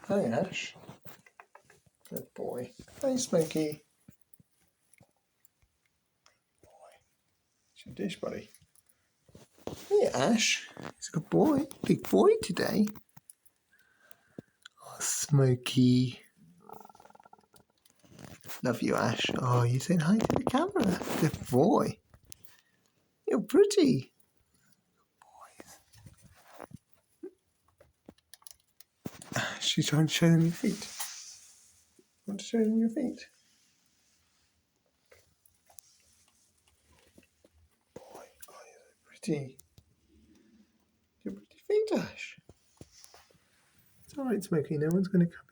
Hi, Ash. Good boy. Hey, Smokey. Boy. It's your dish, buddy. Hey, Ash. He's a good boy. Big boy today. Oh, Smokey. Love you, Ash. Oh, you saying hi to the camera. Good boy. You're pretty. Ash, you trying to show them your feet? Want to show them your feet? Boy, oh, you're so pretty. Your pretty feet, Ash. It's alright, Smokey. No one's going to come